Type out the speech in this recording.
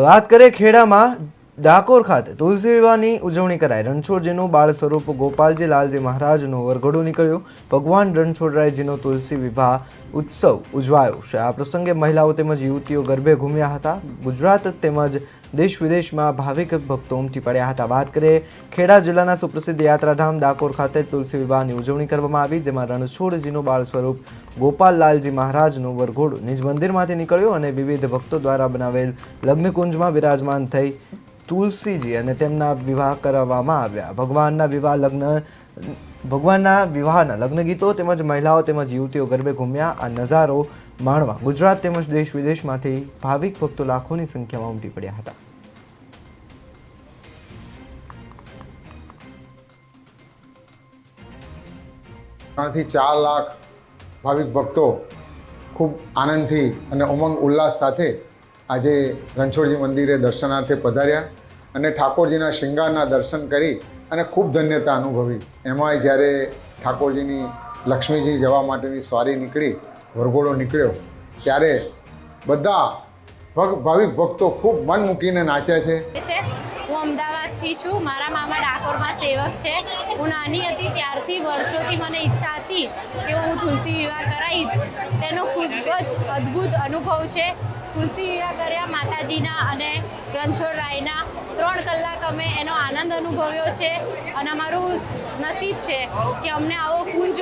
વાત કરીએ ખેડામાં ડાકોર ખાતે તુલસી વિવાહની ઉજવણી કરાઈ। રણછોડજીનું બાળ સ્વરૂપ ગોપાલજી લાલજી મહારાજનો વરઘોડો નીકળ્યો। ભગવાન રણછોડરાયજીનો તુલસી વિવાહ ઉત્સવ ઉજવાયો છે। આ પ્રસંગે મહિલાઓ તેમજ યુવતીઓ ગરબે ઘૂમ્યા હતા। ગુજરાત તેમજ દેશ વિદેશમાં ભાવિક ભક્તો ઉમટી પડ્યા હતા। વાત કરીએ ખેડા જિલ્લાના સુપ્રસિદ્ધ યાત્રાધામ ડાકોર ખાતે તુલસી વિવાહની ઉજવણી કરવામાં આવી, જેમાં રણછોડજીનું બાળ સ્વરૂપ ગોપાલ લાલજી મહારાજનો વરઘોડો નિજ મંદિરમાંથી નીકળ્યો અને વિવિધ ભક્તો દ્વારા બનાવેલ લગ્નકુંજમાં વિરાજમાન થઈ તુલસીજી અને તેમના વિવાહ કરાવવામાં આવ્યા। ભગવાનના વિવાહના લગ્ન ગીતો તેમજ મહિલાઓ તેમજ યુવતીઓ ગરબે ઘૂમ્યા। આ નજારો માણવા ગુજરાત તેમજ દેશ વિદેશમાંથી ભાવિક ભક્તો લાખોની સંખ્યામાં ઉમટી પડ્યા હતા। ત્રણથી 4 લાખ ભાવિક ભક્તો ખૂબ આનંદથી અને ઉમંગ ઉલ્લાસ સાથે આજે રણછોડજી મંદિરે દર્શનાર્થે પધાર્યા અને ઠાકોરજીના શૃંગારના દર્શન કરી અને ખૂબ ધન્યતા અનુભવી। એમાંય જ્યારે ઠાકોરજીની લક્ષ્મીજી જવા માટેની સવારી નીકળી, વરઘોડો નીકળ્યો, ત્યારે બધા ભાવિક ભક્તો ખૂબ મન મૂકીને નાચ્યા છે। હું અમદાવાદથી છું। મારા મામા ડાકોરમાં સેવક છે। હું નાની હતી ત્યારથી વર્ષોથી મને ઈચ્છા હતી કે હું તુલસી વિવાહ કરાવીશ। તેનો ખૂબ જ અદ્ભુત અનુભવ છે। તુલસી વિવાહ કર્યા માતાજીના અને રણછોડરાયના 3 કલાક અમે એનો આનંદ અનુભવ્યો છે અને અમારું નસીબ છે કે અમને આવો કુંજ